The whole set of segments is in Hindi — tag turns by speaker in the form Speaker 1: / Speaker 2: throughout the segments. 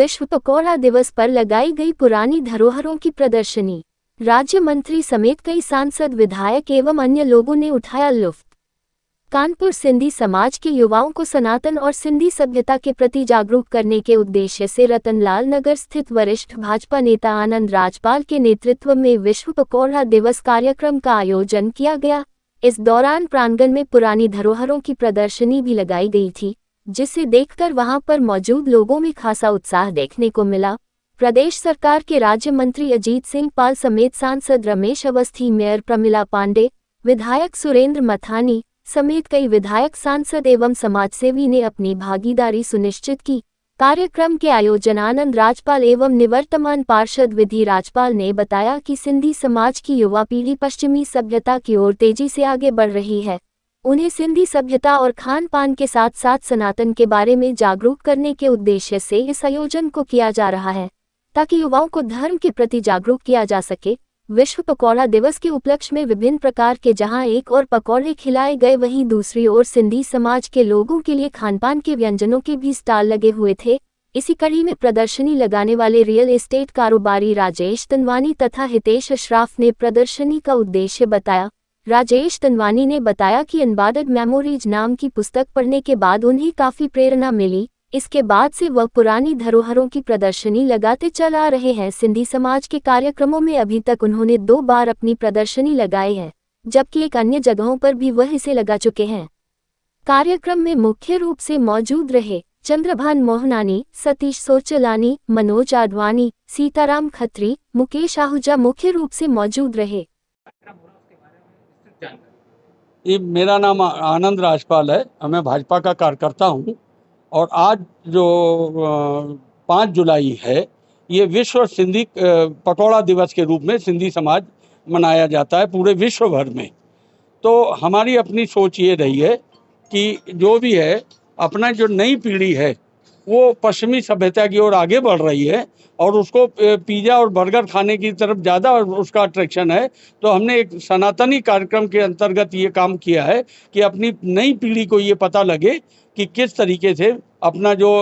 Speaker 1: विश्व पकौड़ा दिवस पर लगाई गई पुरानी धरोहरों की प्रदर्शनी। राज्य मंत्री समेत कई सांसद, विधायक एवं अन्य लोगों ने उठाया लुत्फ। कानपुर सिंधी समाज के युवाओं को सनातन और सिंधी सभ्यता के प्रति जागरूक करने के उद्देश्य से रतनलाल नगर स्थित वरिष्ठ भाजपा नेता आनंद राजपाल के नेतृत्व में विश्व पकौड़ा दिवस कार्यक्रम का आयोजन किया गया। इस दौरान प्रांगण में पुरानी धरोहरों की प्रदर्शनी भी लगाई गई थी, जिसे देखकर वहां पर मौजूद लोगों में खासा उत्साह देखने को मिला। प्रदेश सरकार के राज्य मंत्री अजीत सिंह पाल समेत सांसद रमेश अवस्थी, मेयर प्रमिला पांडे, विधायक सुरेंद्र मथानी समेत कई विधायक, सांसद एवं समाजसेवी ने अपनी भागीदारी सुनिश्चित की। कार्यक्रम के आयोजन आनंद राजपाल एवं निवर्तमान पार्षद विधि राजपाल ने बताया कि सिंधी समाज की युवा पीढ़ी पश्चिमी सभ्यता की ओर तेजी से आगे बढ़ रही है। उन्हें सिंधी सभ्यता और खान पान के साथ साथ सनातन के बारे में जागरूक करने के उद्देश्य से इस आयोजन को किया जा रहा है, ताकि युवाओं को धर्म के प्रति जागरूक किया जा सके। विश्व पकौड़ा दिवस के उपलक्ष्य में विभिन्न प्रकार के जहां एक और पकौड़े खिलाए गए, वहीं दूसरी ओर सिंधी समाज के लोगों के लिए खानपान के व्यंजनों के भी स्टॉल लगे हुए थे। इसी कड़ी में प्रदर्शनी लगाने वाले रियल एस्टेट कारोबारी राजेश तनवानी तथा हितेश अशराफ ने प्रदर्शनी का उद्देश्य बताया। राजेश तनवानी ने बताया कि अनबॉर्डर्ड मेमोरीज नाम की पुस्तक पढ़ने के बाद उन्हें काफ़ी प्रेरणा मिली। इसके बाद से वह पुरानी धरोहरों की प्रदर्शनी लगाते चल आ रहे हैं। सिंधी समाज के कार्यक्रमों में अभी तक उन्होंने 2 बार अपनी प्रदर्शनी लगाई है, जबकि एक अन्य जगहों पर भी वह इसे लगा चुके हैं। कार्यक्रम में मुख्य रूप से मौजूद रहे चंद्रभान मोहनानी, सतीश सोचलानी, मनोज आडवाणी, सीताराम खत्री, मुकेश आहूजा मुख्य रूप से मौजूद रहे।
Speaker 2: ये मेरा नाम आनंद राजपाल है, मैं भाजपा का कार्यकर्ता हूँ और आज जो 5 जुलाई है, ये विश्व सिंधी पकौड़ा दिवस के रूप में सिंधी समाज मनाया जाता है पूरे विश्व भर में। तो हमारी अपनी सोच ये रही है कि जो भी है, अपना जो नई पीढ़ी है वो पश्चिमी सभ्यता की ओर आगे बढ़ रही है और उसको पिज़्ज़ा और बर्गर खाने की तरफ ज़्यादा उसका अट्रैक्शन है। तो हमने एक सनातनी कार्यक्रम के अंतर्गत ये काम किया है कि अपनी नई पीढ़ी को ये पता लगे कि किस तरीके से अपना जो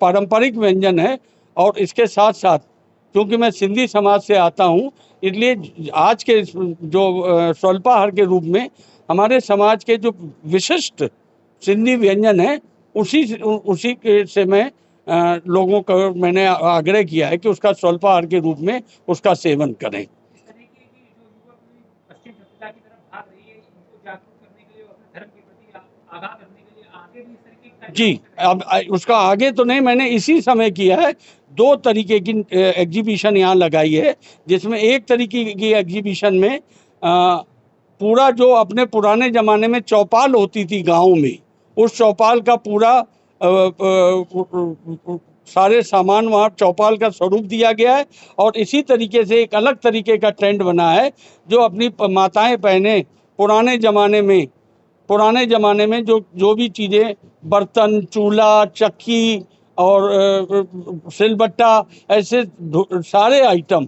Speaker 2: पारंपरिक व्यंजन है, और इसके साथ साथ क्योंकि मैं सिंधी समाज से आता हूँ, इसलिए आज के जो स्वल्पाहार के रूप में हमारे समाज के जो विशिष्ट सिंधी व्यंजन है, उसी के से मैं लोगों को मैंने आग्रह किया है कि उसका स्वल्पाहार के रूप में उसका सेवन करें। जी, अब उसका आगे तो नहीं, मैंने इसी समय किया है। 2 तरीके की एग्जीबिशन यहाँ लगाई है, जिसमें एक तरीके की एग्जीबिशन में पूरा जो अपने पुराने ज़माने में चौपाल होती थी गाँव में, उस चौपाल का पूरा सारे सामान वहाँ चौपाल का स्वरूप दिया गया है। और इसी तरीके से एक अलग तरीके का ट्रेंड बना है, जो अपनी माताएं पहने पुराने ज़माने में जो भी चीज़ें, बर्तन, चूल्हा, चक्की और सिलबट्टा, ऐसे सारे आइटम,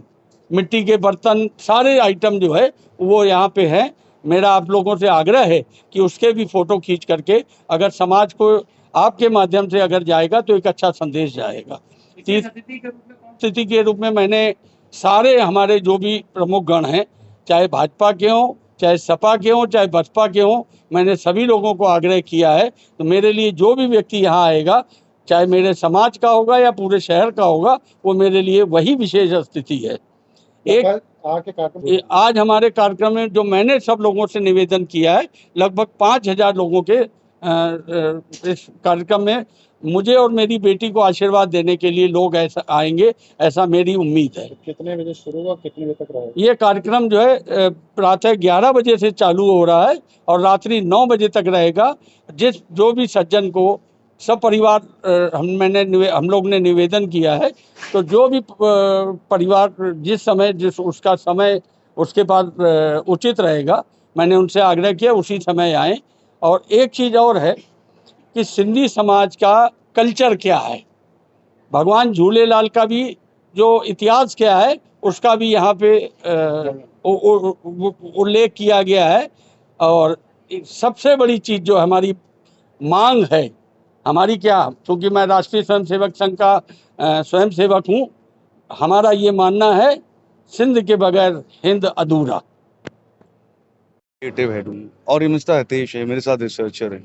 Speaker 2: मिट्टी के बर्तन, सारे आइटम जो है वो यहाँ पे है। मेरा आप लोगों से आग्रह है कि उसके भी फ़ोटो खींच करके अगर समाज को आपके माध्यम से अगर जाएगा तो एक अच्छा संदेश जाएगा। अतिथि के रूप में मैंने सारे हमारे जो भी प्रमुख गण हैं, चाहे भाजपा के हों, चाहे सपा के हों, चाहे बसपा के हों, मैंने सभी लोगों को आग्रह किया है। तो मेरे लिए जो भी व्यक्ति यहाँ आएगा, चाहे मेरे समाज का होगा या पूरे शहर का होगा, वो मेरे लिए वही विशेष स्थिति है। आज हमारे कार्यक्रम में जो मैंने सब लोगों से निवेदन किया है, लगभग 5000 लोगों के इस कार्यक्रम में मुझे और मेरी बेटी को आशीर्वाद देने के लिए लोग ऐसा आएंगे, ऐसा मेरी उम्मीद है।
Speaker 3: कितने बजे शुरू होगा, कितने बजे तक रहेगा?
Speaker 2: ये कार्यक्रम जो है प्रातः 11 बजे से चालू हो रहा है और रात्रि 9 बजे तक रहेगा। जो भी सज्जन को सपरिवार हम लोग ने निवेदन किया है, तो जो भी परिवार जिस समय उसका समय उसके पास उचित रहेगा, मैंने उनसे आग्रह किया उसी समय आएँ। और एक चीज़ और है कि सिंधी समाज का कल्चर क्या है, भगवान झूलेलाल का भी जो इतिहास क्या है उसका भी यहाँ पे उल्लेख किया गया है। और सबसे बड़ी चीज़ जो हमारी मांग है, हमारी क्या, क्योंकि मैं राष्ट्रीय स्वयंसेवक संघ का स्वयंसेवक हूँ, हमारा ये मानना है सिंध के बगैर हिंद अधूरा।
Speaker 4: क्रिएटिव हेड हूँ और ये मिस्टर हितेश है, मेरे साथ रिसर्चर है।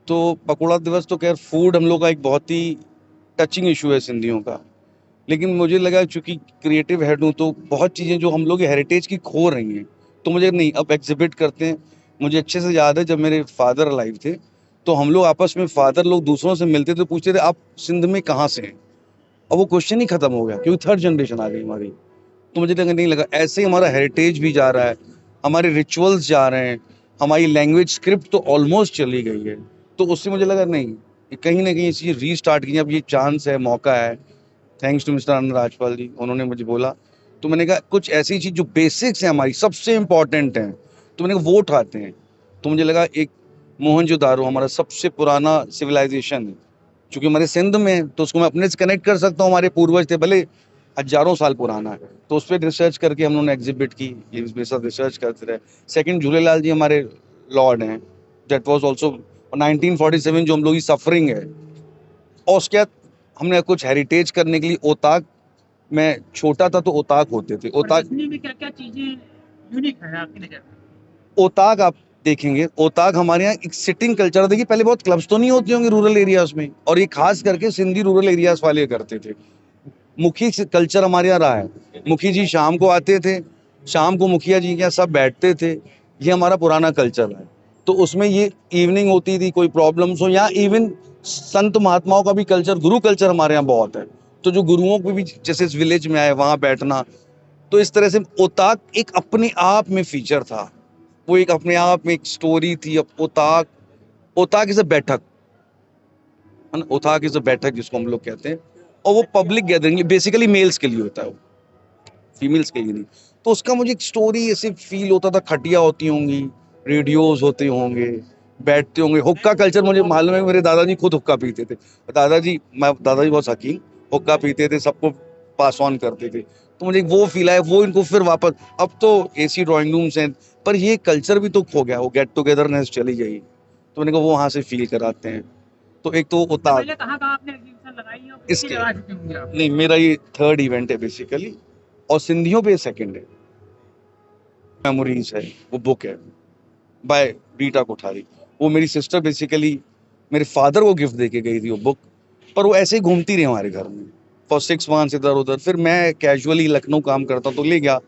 Speaker 4: तो पकोड़ा दिवस तो खैर फूड हम लोग का एक बहुत ही टचिंग इशू है सिंधियों का, लेकिन मुझे लगा चूंकि क्रिएटिव हेड हूँ तो बहुत चीज़ें जो हम लोग हेरिटेज की खो रही हैं, तो मुझे नहीं अब एग्जिबिट करते हैं। मुझे अच्छे से याद है जब मेरे फादर अलाइव थे तो हम लोग आपस में फादर लोग दूसरों से मिलते थे, पूछते थे आप सिंध में कहाँ से हैं, और वो क्वेश्चन ही खत्म हो गया क्योंकि थर्ड जनरेशन आ गई हमारी। तो मुझे लगा नहीं लगा ऐसे ही हमारा हेरिटेज भी जा रहा है, हमारे रिचुअल्स जा रहे हैं, हमारी लैंग्वेज स्क्रिप्ट तो ऑलमोस्ट चली गई है। तो उससे मुझे लगा नहीं ये कहीं ना कहीं ये चीज़ रीस्टार्ट की, अब ये चांस है, मौका है। थैंक्स टू मिस्टर आनंद राजपाल जी, उन्होंने मुझे बोला। तो मैंने कहा कुछ ऐसी चीज़ जो बेसिक्स हैं हमारी सबसे इम्पॉर्टेंट हैं, तो मैंने कहा वो उठाते हैं। तो मुझे लगा एक मोहनजोदारो हमारा सबसे पुराना सिविलाइजेशन है, चूँकि हमारे सिंध में है, तो उसको मैं अपने से कनेक्ट कर सकता हूँ। हमारे पूर्वज थे, भले हजारों साल पुराना है, तो उस पर रिसर्च करके हम लोगों ने एग्जिबिट की, ये मेरे साथ रिसर्च करते रहे। सेकंड, झूलेलाल जी हमारे लॉर्ड हैं, दैट वाज आल्सो 1947 जो हम लोग की सफरिंग है। और उसके बाद हमने कुछ हेरिटेज करने के लिए ओताक, मैं छोटा था तो ओताक होते थे। ओताक
Speaker 3: में क्या क्या चीजें यूनिक है आपकी नजर में?
Speaker 4: ओताक आप देखेंगे, ओताक हमारे यहाँ एक सिटिंग कल्चर। देखिए पहले बहुत क्लब्स तो नहीं होते होंगे रूरल एरियाज में, और ये खास करके सिंधी रूरल एरियाज वाले करते थे। मुखी कल्चर हमारे यहाँ रहा है, मुखी जी शाम को आते थे, शाम को मुखिया जी के यहाँ सब बैठते थे, ये हमारा पुराना कल्चर है। तो उसमें ये इवनिंग होती थी, कोई प्रॉब्लम्स हो, यहाँ इवन संत महात्माओं का भी कल्चर, गुरु कल्चर हमारे यहाँ बहुत है। तो जो गुरुओं को भी जैसे इस विलेज में आए वहाँ बैठना, तो इस तरह से ओताक एक अपने आप में फीचर था, वो एक अपने आप में एक स्टोरी थी। अब ओताक, ओताक इज अ बैठक, ओताक इज अ बैठक जिसको हम लोग कहते हैं, और वो पब्लिक गैदरिंग बेसिकली मेल्स के लिए होता है, वो फीमेल्स के लिए नहीं। तो उसका मुझे एक स्टोरी ऐसे फील होता था, खटिया होती होंगी, रेडियोज होते होंगे, बैठते होंगे। हुक्का कल्चर मुझे मालूम है, मेरे दादाजी खुद हुक्का पीते थे। दादाजी बहुत शौकीन, हुक्का पीते थे, सबको पास ऑन करते थे। तो मुझे वो फील आया, वो इनको फिर वापस, अब तो एसी ड्राइंग रूम्स हैं, पर ये कल्चर भी तो खो गया, वो गेट टुगेदरनेस चली गई। तो मैंने कहा वो वहाँ से फील कराते हैं। तो एक तो ओताक,
Speaker 3: कहाँ आपने एग्जीबिशन लगाई है और कितनी
Speaker 4: इसके
Speaker 3: लगा चुके होंगे आप?
Speaker 4: नहीं, मेरा ये थर्ड इवेंट है बेसिकली, और सिंधियों पे सेकंड है। मेमोरीज है, वो बुक है बाय रीटा कोठारी। वो मेरी सिस्टर बेसिकली मेरे फादर को गिफ्ट देके गई थी वो बुक, पर वो ऐसे ही घूमती रही हमारे घर में फॉर 6 मंथ्स इधर उधर। फिर मैं कैजुअली लखनऊ काम करता तो ले गया,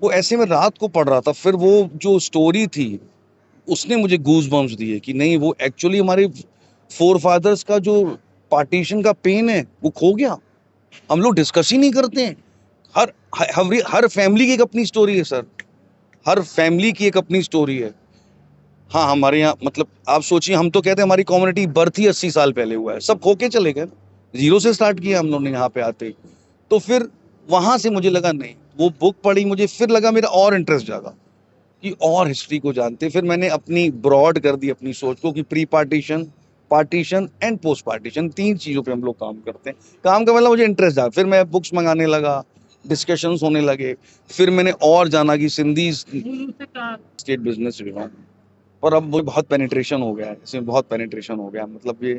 Speaker 4: वो ऐसे में रात को पढ़ रहा था, फिर वो जो स्टोरी थी उसने मुझे गूज बम्स दिए कि नहीं वो एक्चुअली हमारे फोर फादर्स का जो पार्टीशन का पेन है वो खो गया, हम लोग डिस्कस ही नहीं करते हैं। हर फैमिली की एक अपनी स्टोरी है सर, हर फैमिली की एक अपनी स्टोरी है। हाँ हमारे यहाँ मतलब आप सोचिए, हम तो कहते हैं हमारी कम्युनिटी बर्थ ही 80 साल पहले हुआ है, सब खो के चले गए, जीरो से स्टार्ट किया हम लोग ने यहाँ पे आते ही। तो फिर वहां से मुझे लगा नहीं, वो बुक पढ़ी, मुझे फिर लगा मेरा और इंटरेस्ट जागा कि और हिस्ट्री को जानते। फिर मैंने अपनी ब्रॉड कर दी अपनी सोच को कि pre partition, partition and post partition, 3 चीज़ों पे हम लोग काम करते हैं। काम का मतलब मुझे इंटरेस्ट जागा, फिर मैं बुक्स मंगाने लगा, डिस्कशंस होने लगे। फिर मैंने और जाना कि सिंधी स्टेट बिजनेस भी हूँ, पर अब वो बहुत पेनिट्रेशन हो गया है, इसमें बहुत पेनिट्रेशन हो गया, मतलब ये